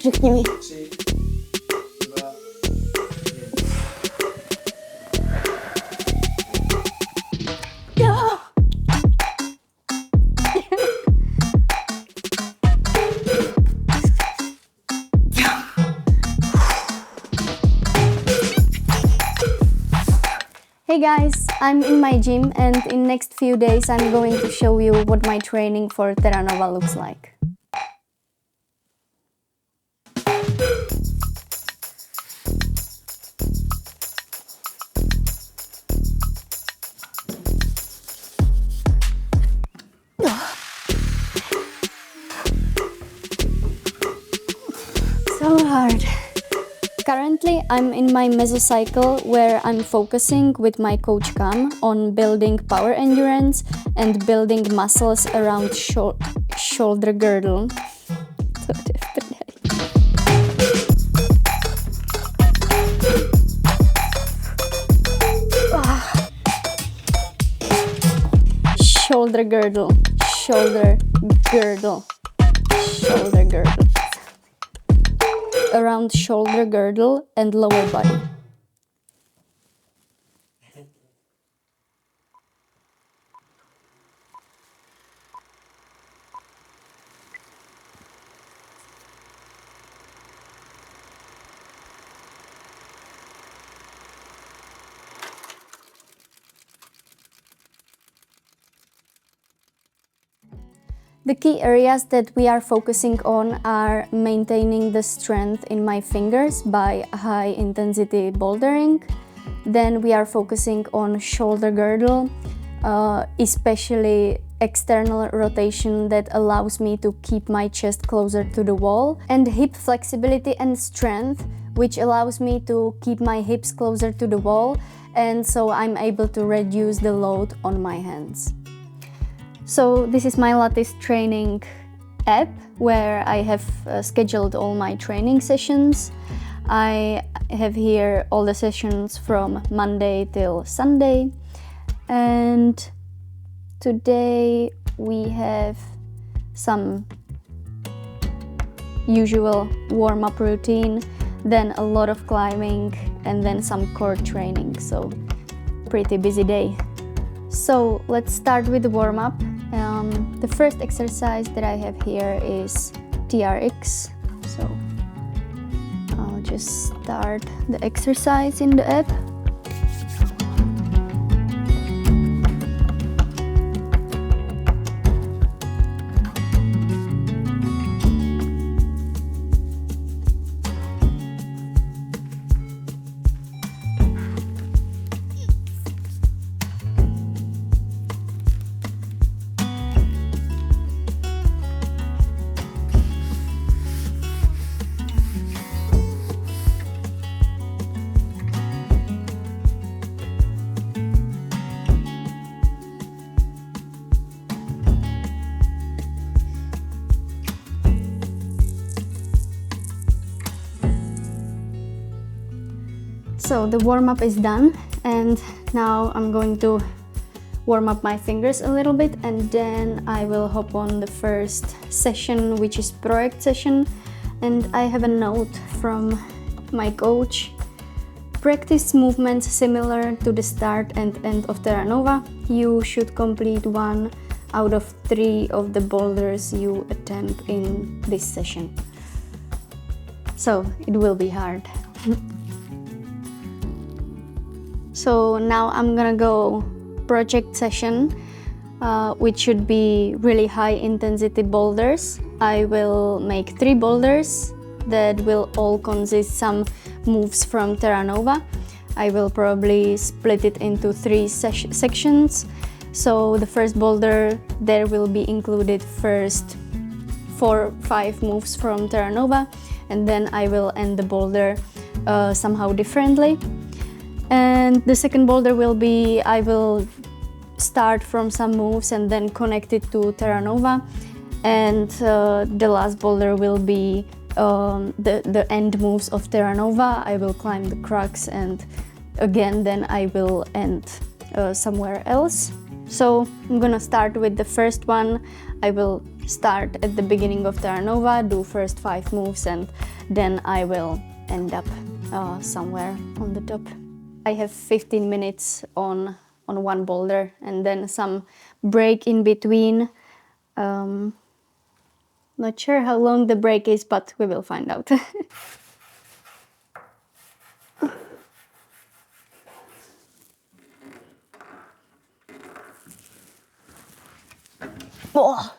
Řekni mi. 3, 2, 1. Jo. Hey guys, I'm in my gym and in next few days I'm going to show you what my training for Terranova looks like. So hard. Currently, I'm in my mesocycle where I'm focusing with my coach Cam on building power endurance and building muscles around shoulder girdle. Shoulder girdle, shoulder girdle, shoulder girdle. Around shoulder girdle and lower body. The key areas that we are focusing on are maintaining the strength in my fingers by high intensity bouldering. Then we are focusing on shoulder girdle, especially external rotation that allows me to keep my chest closer to the wall, and hip flexibility and strength, which allows me to keep my hips closer to the wall, and so I'm able to reduce the load on my hands. So this is my latest training app where I have scheduled all my training sessions. I have here all the sessions from Monday till Sunday, and today we have some usual warm-up routine, then a lot of climbing, and then some core training, so pretty busy day. So let's start with the warm-up. The first exercise that I have here is TRX. So I'll just start the exercise in the app. So the warm-up is done, and now I'm going to warm up my fingers a little bit, and then I will hop on the first session, which is project session. And I have a note from my coach: practice movements similar to the start and end of Terranova. You should complete 1 out of 3 of the boulders you attempt in this session. So it will be hard. So now I'm gonna go project session, which should be really high intensity boulders. I will make 3 boulders that will all consist some moves from Terranova. I will probably split it into 3 sections. So the first boulder, there will be included first 4-5 moves from Terranova, and then I will end the boulder somehow differently. And the second boulder will be, I will start from some moves and then connect it to Terranova. And the last boulder will be the end moves of Terranova. I will climb the crux, and again then I will end somewhere else. So I'm gonna start with the first one. I will start at the beginning of Terranova, do first 5 moves, and then I will end up somewhere on the top. I have 15 minutes on one boulder and then some break in between. Not sure how long the break is, but we will find out. Oh.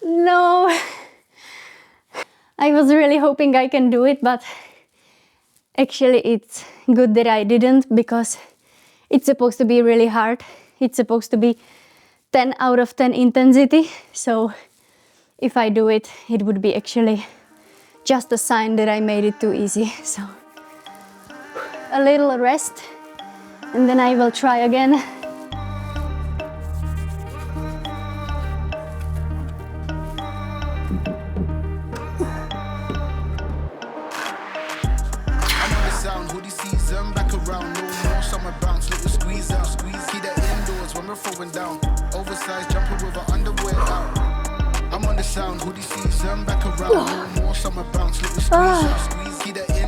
No, I was really hoping I can do it, but actually it's good that I didn't, because it's supposed to be really hard. It's supposed to be 10 out of 10 intensity, so if I do it, it would be actually just a sign that I made it too easy. So a little rest and then I will try again.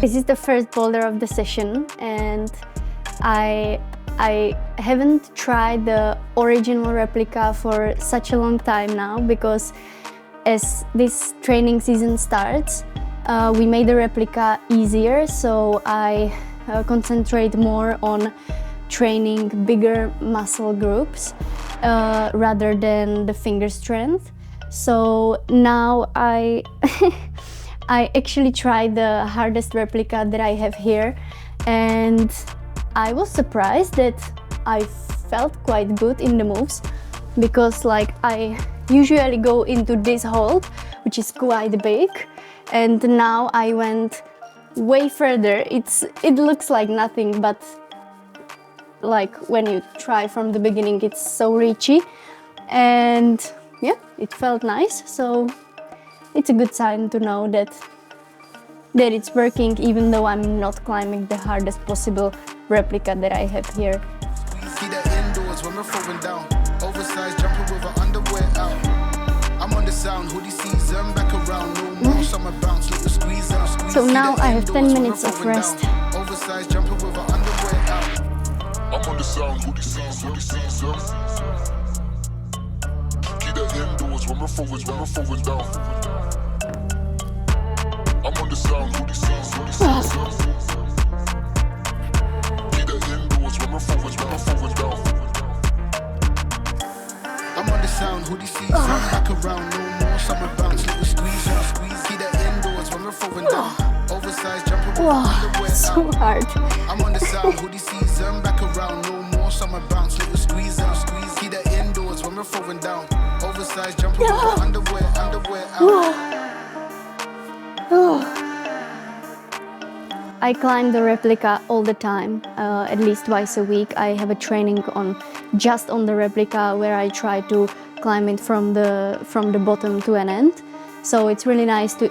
This is the first boulder of the session, and I haven't tried the original replica for such a long time now, because as this training season starts, we made the replica easier, so I concentrate more on training bigger muscle groups rather than the finger strength. So now I I actually tried the hardest replica that I have here, and I was surprised that I felt quite good in the moves, because like I usually go into this hold, which is quite big, and now I went way further. It looks like nothing, but like when you try from the beginning, it's so reachy, and yeah, it felt nice. So it's a good sign to know that it's working, even though I'm not climbing the hardest possible replica that I have here. See the indoors when we're throwing down. Oversized jumper with our underwear out. I'm on the sound, hoodie season, back around. No more summer bounce, let the squeeze out. So now I have 10 minutes of rest. Oversized jumper with our underwear out. I'm on the sound, hoodie season. Keep the indoors when we're throwing down. I'm on the sound, hoodie season. Keep the indoors when we're throwing down. I'm on the sound, hoodie season, back around, no more summer bounce, let the squeeze out. Keep the indoors when we're throwing down. Oversized jumper with underwear out. So hard. I'm on the sound, hoodie season, back around, no more summer bounce, let the squeeze out. Keep the indoors when we're throwing down. Oversized jumper with underwear out. I climb the replica all the time, at least twice a week. I have a training just on the replica, where I try to climb it from the bottom to an end. So it's really nice to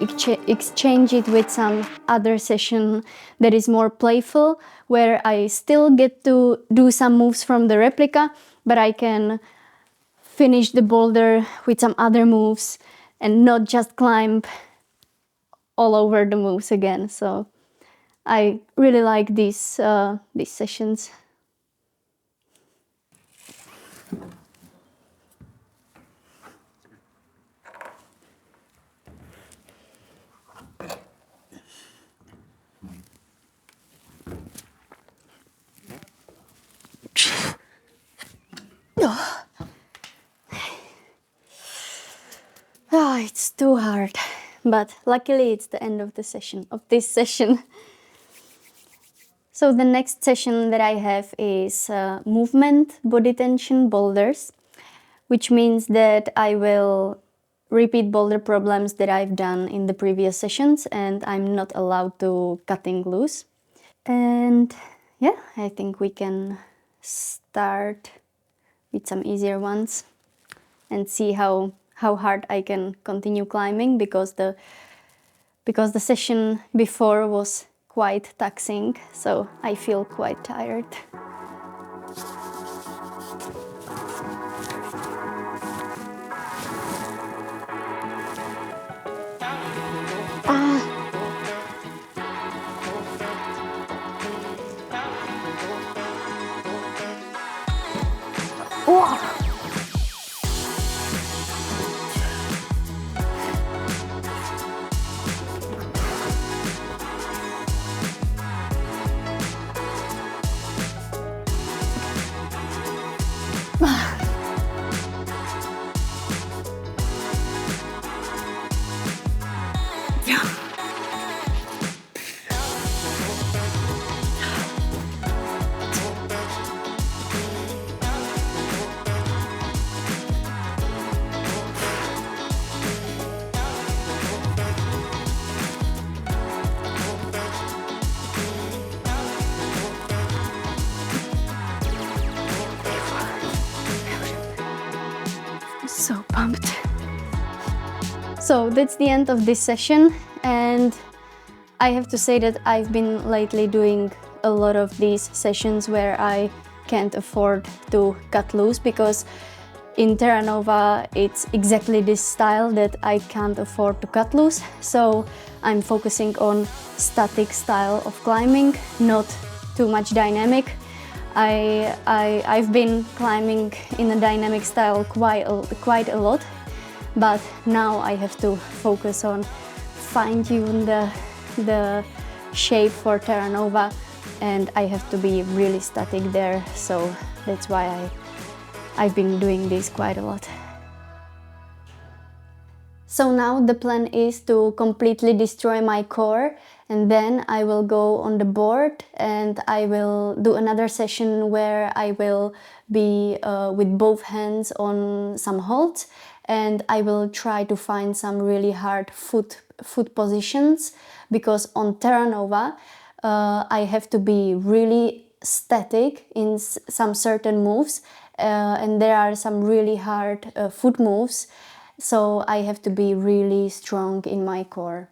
exchange it with some other session that is more playful, where I still get to do some moves from the replica, but I can finish the boulder with some other moves and not just climb all over the moves again. So I really like these sessions. It's too hard, but luckily it's the end of this session. So the next session that I have is movement body tension boulders, which means that I will repeat boulder problems that I've done in the previous sessions, and I'm not allowed to cutting loose. And yeah, I think we can start with some easier ones and see how hard I can continue climbing, because the session before was quite taxing, so I feel quite tired. So pumped. So that's the end of this session, and I have to say that I've been lately doing a lot of these sessions where I can't afford to cut loose, because in Terranova it's exactly this style that I can't afford to cut loose. So I'm focusing on static style of climbing, not too much dynamic. I've been climbing in a dynamic style quite a lot, but now I have to focus on fine-tune the shape for Terranova, and I have to be really static there, so that's why I've been doing this quite a lot. So now the plan is to completely destroy my core, and then I will go on the board and I will do another session where I will be with both hands on some holds, and I will try to find some really hard foot positions, because on Terranova I have to be really static in some certain moves, and there are some really hard foot moves. So I have to be really strong in my core.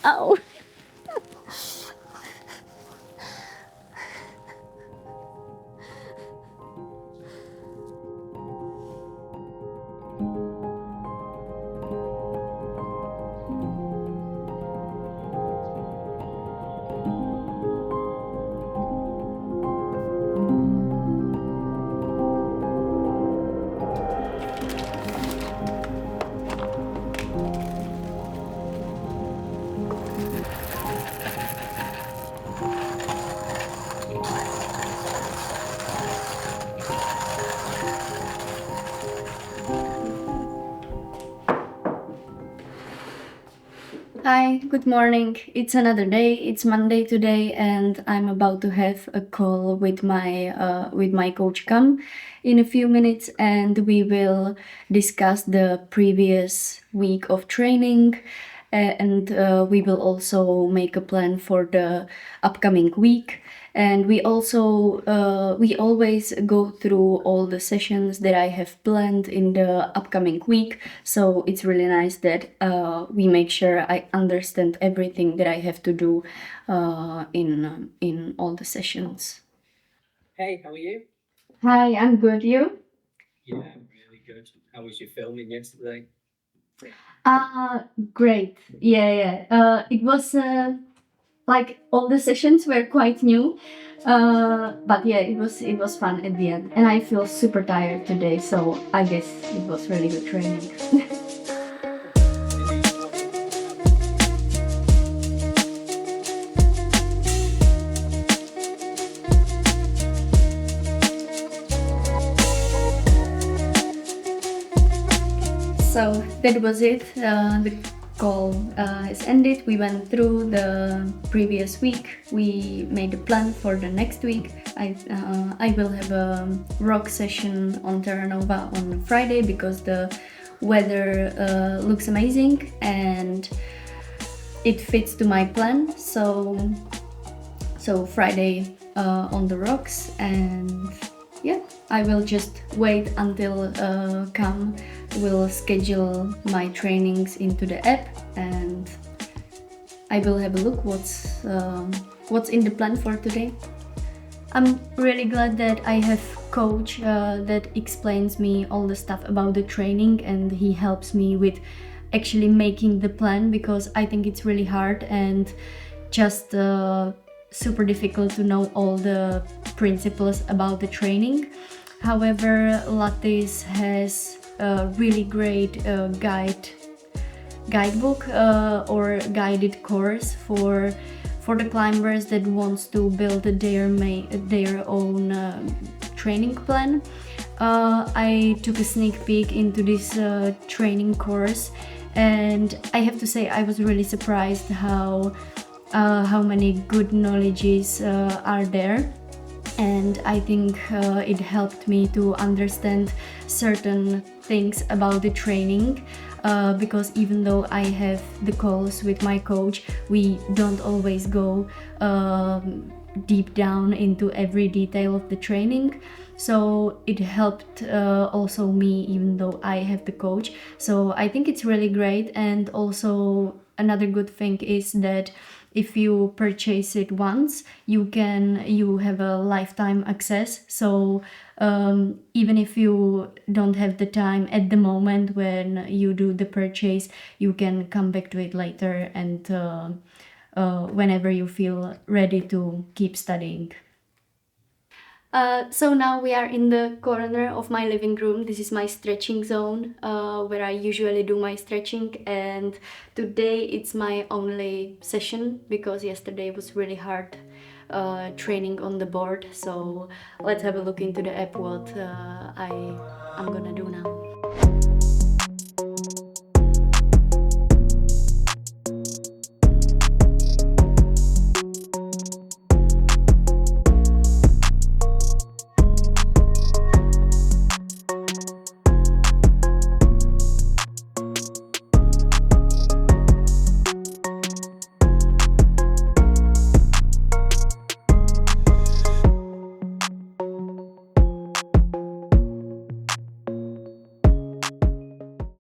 Ow. Hi, good morning. It's another day. It's Monday today, and I'm about to have a call with my coach Cam in a few minutes, and we will discuss the previous week of training and we will also make a plan for the upcoming week. And we always go through all the sessions that I have planned in the upcoming week. So it's really nice that we make sure I understand everything that I have to do in all the sessions. Hey, how are you? Hi, I'm good. You? Yeah, I'm really good. How was your filming yesterday? Uh, Great. Yeah, yeah. It was like all the sessions were quite new, but yeah, it was fun at the end, and I feel super tired today, so I guess it was really good training. So that was it. The call has ended. We went through the previous week. We made a plan for the next week. I will have a rock session on Terranova on Friday because the weather looks amazing and it fits to my plan. So Friday on the rocks, and yeah, I will just wait until Cam will schedule my trainings into the app, and I will have a look what's in the plan for today. I'm really glad that I have coach that explains me all the stuff about the training, and he helps me with actually making the plan, because I think it's really hard and just super difficult to know all the principles about the training. However, Lattice has a really great guidebook or guided course for the climbers that wants to build their own training plan. I took a sneak peek into this training course, and I have to say I was really surprised how many good knowledges are there. And I think it helped me to understand certain things about the training, because even though I have the calls with my coach, we don't always go deep down into every detail of the training. So it helped also me, even though I have the coach. So I think it's really great. And also another good thing is that if you purchase it once, you have a lifetime access. So even if you don't have the time at the moment when you do the purchase, you can come back to it later, and whenever you feel ready to keep studying. So now we are in the corner of my living room. This is my stretching zone, where I usually do my stretching, and today it's my only session because yesterday was really hard training on the board. So let's have a look into the app what I'm gonna do now.